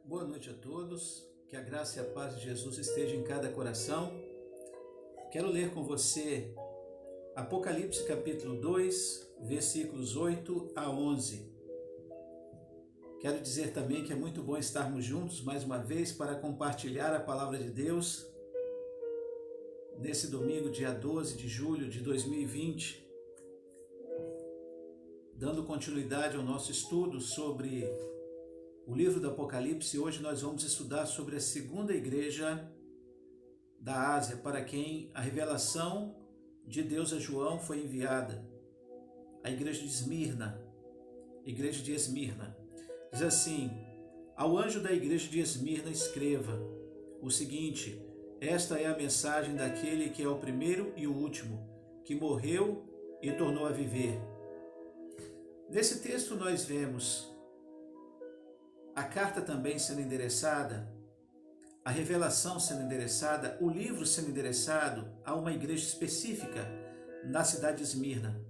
Boa noite a todos, que a graça e a paz de Jesus esteja em cada coração. Quero ler com você Apocalipse capítulo 2, versículos 8 a 11. Quero dizer também que é muito bom estarmos juntos mais uma vez para compartilhar a palavra de Deus nesse domingo, dia 12 de julho de 2020, dando continuidade ao nosso estudo sobre o livro do Apocalipse. Hoje nós vamos estudar sobre a segunda igreja da Ásia, para quem a revelação de Deus a João foi enviada. A igreja de Esmirna. Igreja de Esmirna. Diz assim: ao anjo da igreja de Esmirna escreva o seguinte: esta é a mensagem daquele que é o primeiro e o último, que morreu e tornou a viver. Nesse texto nós vemos a carta também sendo endereçada, a revelação sendo endereçada, o livro sendo endereçado a uma igreja específica na cidade de Esmirna,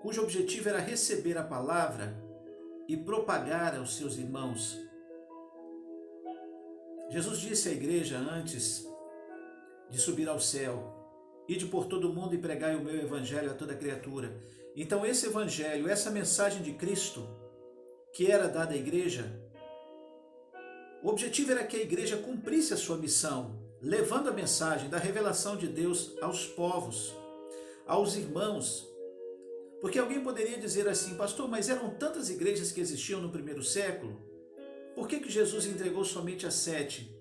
cujo objetivo era receber a palavra e propagar aos seus irmãos. Jesus disse à igreja antes de subir ao céu: ide por todo o mundo e pregai o meu evangelho a toda criatura. Então esse evangelho, essa mensagem de Cristo que era dada à igreja, o objetivo era que a igreja cumprisse a sua missão, levando a mensagem da revelação de Deus aos povos, aos irmãos. Porque alguém poderia dizer assim: pastor, mas eram tantas igrejas que existiam no primeiro século, por que Jesus entregou somente as 7?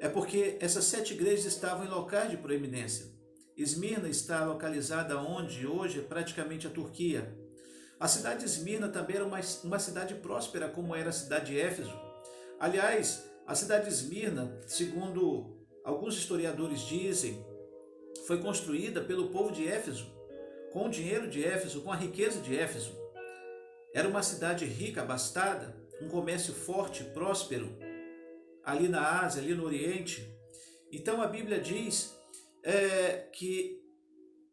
É porque essas 7 igrejas estavam em locais de proeminência. Esmirna está localizada onde hoje é praticamente a Turquia. A cidade de Esmirna também era uma cidade próspera, como era a cidade de Éfeso. Aliás, a cidade de Esmirna, segundo alguns historiadores dizem, foi construída pelo povo de Éfeso, com o dinheiro de Éfeso, com a riqueza de Éfeso. Era uma cidade rica, abastada, um comércio forte, próspero, ali na Ásia, ali no Oriente. Então a Bíblia diz que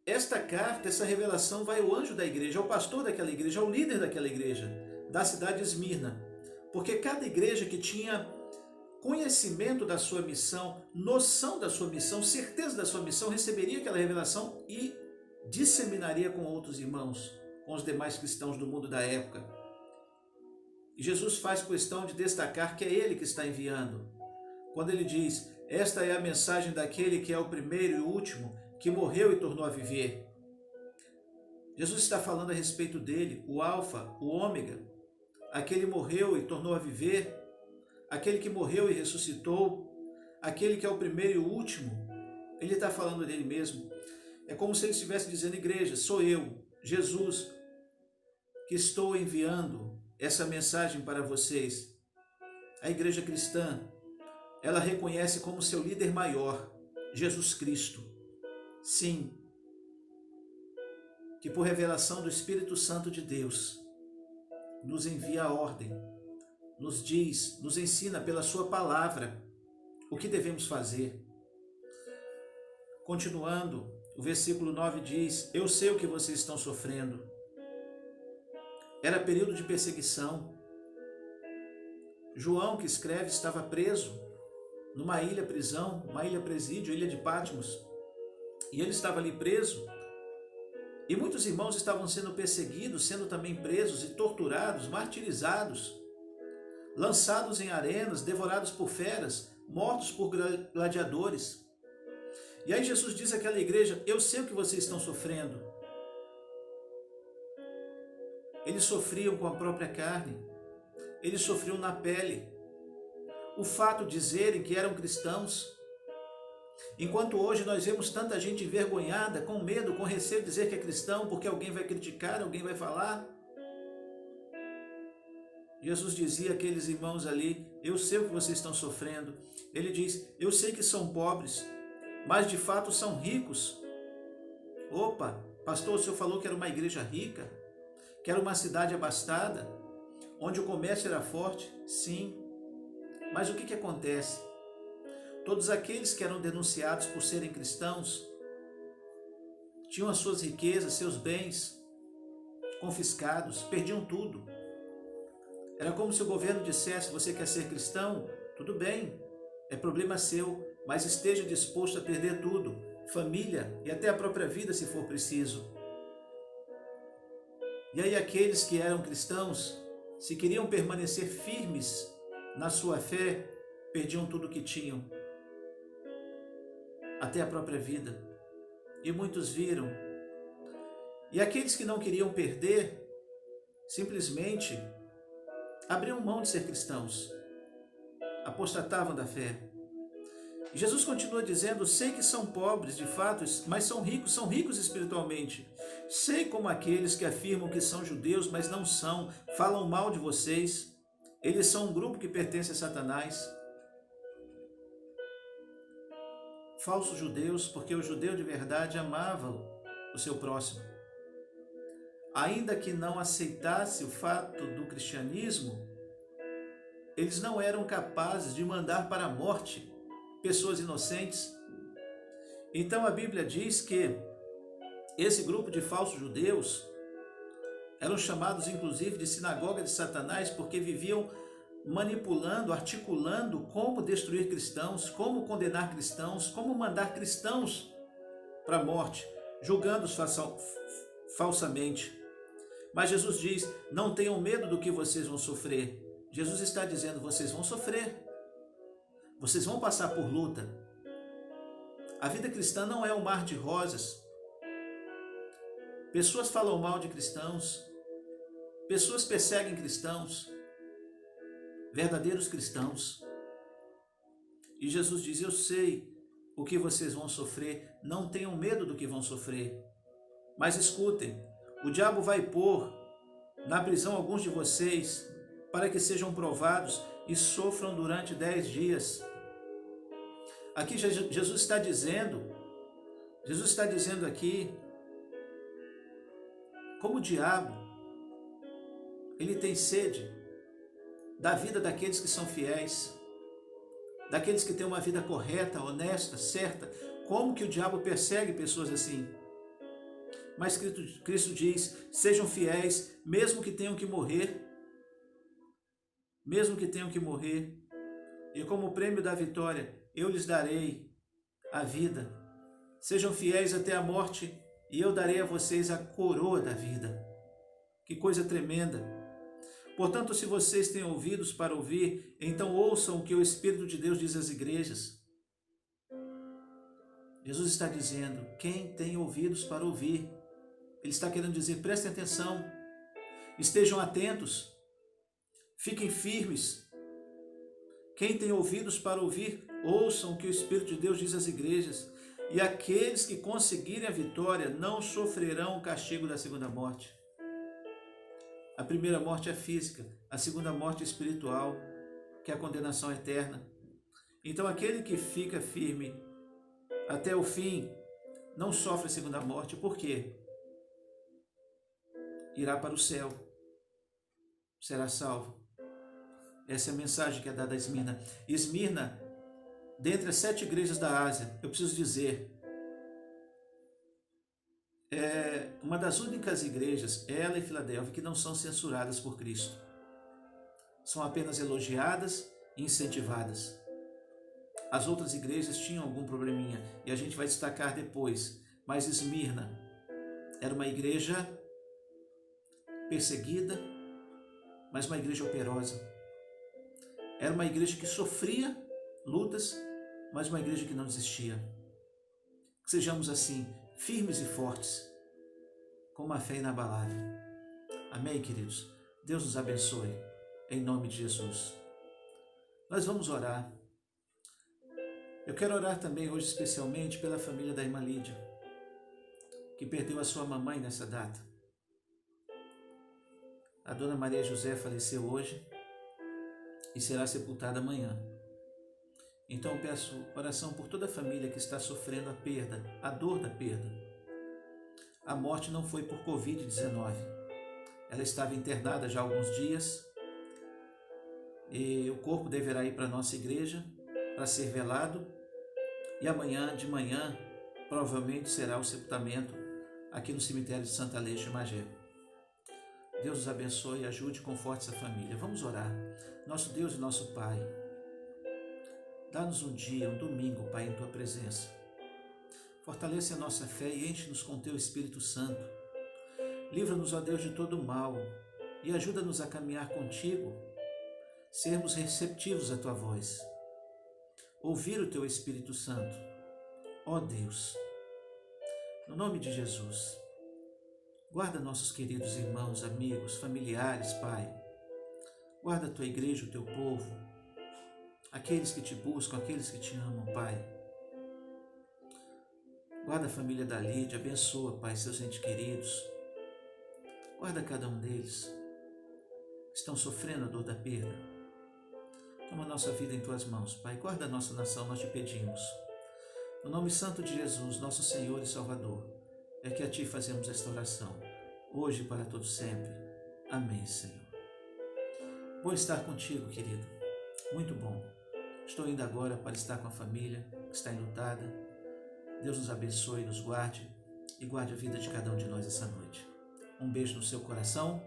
esta carta, essa revelação vai ao anjo da igreja, ao pastor daquela igreja, ao líder daquela igreja, da cidade de Esmirna. Porque cada igreja que tinha conhecimento da sua missão, noção da sua missão, certeza da sua missão, receberia aquela revelação e disseminaria com outros irmãos, com os demais cristãos do mundo da época. E Jesus faz questão de destacar que é Ele que está enviando. Quando Ele diz: esta é a mensagem daquele que é o primeiro e o último, que morreu e tornou a viver. Jesus está falando a respeito dele, o Alfa, o Ômega, aquele que morreu e tornou a viver, aquele que morreu e ressuscitou, aquele que é o primeiro e o último. Ele está falando dele mesmo. É como se ele estivesse dizendo: igreja, sou eu, Jesus, que estou enviando essa mensagem para vocês. A igreja cristã, ela reconhece como seu líder maior, Jesus Cristo. Sim, que por revelação do Espírito Santo de Deus, nos envia a ordem, nos diz, nos ensina pela sua palavra o que devemos fazer. Continuando, o versículo 9 diz: eu sei o que vocês estão sofrendo. Era período de perseguição. João, que escreve, estava preso numa ilha prisão, uma ilha presídio, ilha de Patmos. E ele estava ali preso. E muitos irmãos estavam sendo perseguidos, sendo também presos e torturados, martirizados, lançados em arenas, devorados por feras, mortos por gladiadores. E aí Jesus diz àquela igreja: eu sei o que vocês estão sofrendo. Eles sofriam com a própria carne, eles sofriam na pele. O fato de dizerem que eram cristãos, enquanto hoje nós vemos tanta gente envergonhada, com medo, com receio de dizer que é cristão, porque alguém vai criticar, alguém vai falar. Jesus dizia àqueles irmãos ali: eu sei o que vocês estão sofrendo. Ele diz: eu sei que são pobres, mas de fato são ricos. Opa, pastor, o senhor falou que era uma igreja rica, que era uma cidade abastada, onde o comércio era forte. Sim, mas o que acontece? Todos aqueles que eram denunciados por serem cristãos tinham as suas riquezas, seus bens confiscados, perdiam tudo. Era como se o governo dissesse: você quer ser cristão? Tudo bem, é problema seu, mas esteja disposto a perder tudo, família e até a própria vida se for preciso. E aí aqueles que eram cristãos, se queriam permanecer firmes na sua fé, perdiam tudo o que tinham, até a própria vida. E muitos viram. E aqueles que não queriam perder, simplesmente abriam mão de ser cristãos, apostatavam da fé. E Jesus continua dizendo: sei que são pobres de fato, mas são ricos espiritualmente. Sei como aqueles que afirmam que são judeus, mas não são, falam mal de vocês. Eles são um grupo que pertence a Satanás. Falsos judeus, porque o judeu de verdade amava o seu próximo. Ainda que não aceitasse o fato do cristianismo, eles não eram capazes de mandar para a morte pessoas inocentes. Então a Bíblia diz que esse grupo de falsos judeus eram chamados inclusive de sinagoga de Satanás, porque viviam manipulando, articulando como destruir cristãos, como condenar cristãos, como mandar cristãos para a morte, julgando-os falsamente. Mas Jesus diz: não tenham medo do que vocês vão sofrer. Jesus está dizendo: vocês vão sofrer, vocês vão passar por luta. A vida cristã não é um mar de rosas. Pessoas falam mal de cristãos, pessoas perseguem cristãos, verdadeiros cristãos. E Jesus diz: eu sei o que vocês vão sofrer, não tenham medo do que vão sofrer. Mas escutem, o diabo vai pôr na prisão alguns de vocês para que sejam provados e sofram durante 10 dias. Aqui Jesus está dizendo aqui, como o diabo, ele tem sede da vida daqueles que são fiéis, daqueles que têm uma vida correta, honesta, certa. Como que o diabo persegue pessoas assim? Mas Cristo diz: sejam fiéis, mesmo que tenham que morrer. Mesmo que tenham que morrer. E como prêmio da vitória, eu lhes darei a vida. Sejam fiéis até a morte, e eu darei a vocês a coroa da vida. Que coisa tremenda! Portanto, se vocês têm ouvidos para ouvir, então ouçam o que o Espírito de Deus diz às igrejas. Jesus está dizendo: quem tem ouvidos para ouvir? Ele está querendo dizer: prestem atenção, estejam atentos, fiquem firmes. Quem tem ouvidos para ouvir, ouçam o que o Espírito de Deus diz às igrejas. E aqueles que conseguirem a vitória não sofrerão o castigo da segunda morte. A primeira morte é física, a segunda morte é espiritual, que é a condenação eterna. Então aquele que fica firme até o fim não sofre a segunda morte. Por quê? Irá para o céu, será salvo. Essa é a mensagem que é dada a Esmirna. Esmirna, dentre as 7 igrejas da Ásia, eu preciso dizer, é uma das únicas igrejas, ela e Filadélfia, que não são censuradas por Cristo. São apenas elogiadas e incentivadas. As outras igrejas tinham algum probleminha, e a gente vai destacar depois. Mas Esmirna era uma igreja perseguida, mas uma igreja operosa. Era uma igreja que sofria lutas, mas uma igreja que não desistia. Que sejamos assim, firmes e fortes, com uma fé inabalável. Amém, queridos? Deus nos abençoe, em nome de Jesus. Nós vamos orar. Eu quero orar também hoje especialmente pela família da irmã Lídia, que perdeu a sua mamãe nessa data. A dona Maria José faleceu hoje e será sepultada amanhã. Então eu peço oração por toda a família que está sofrendo a perda, a dor da perda. A morte não foi por Covid-19. Ela estava internada já há alguns dias e o corpo deverá ir para a nossa igreja para ser velado, e amanhã de manhã provavelmente será o sepultamento aqui no cemitério de Santa Aleixo e Magé. Deus nos abençoe, ajude e conforte essa família. Vamos orar. Nosso Deus e nosso Pai, dá-nos um dia, um domingo, Pai, em Tua presença. Fortalece a nossa fé e enche-nos com Teu Espírito Santo. Livra-nos, ó Deus, de todo mal e ajuda-nos a caminhar contigo, sermos receptivos à Tua voz, ouvir o Teu Espírito Santo. Ó Deus, no nome de Jesus, guarda nossos queridos irmãos, amigos, familiares, Pai. Guarda a Tua igreja, o Teu povo, aqueles que Te buscam, aqueles que Te amam, Pai. Guarda a família da Lídia, abençoa, Pai, seus entes queridos. Guarda cada um deles que estão sofrendo a dor da perda. Toma a nossa vida em Tuas mãos, Pai. Guarda a nossa nação, nós Te pedimos. No nome santo de Jesus, nosso Senhor e Salvador, é que a Ti fazemos esta oração, hoje e para todo sempre. Amém, Senhor. Bom estar contigo, querido. Muito bom. Estou indo agora para estar com a família que está enlutada. Deus nos abençoe, nos guarde e guarde a vida de cada um de nós essa noite. Um beijo no seu coração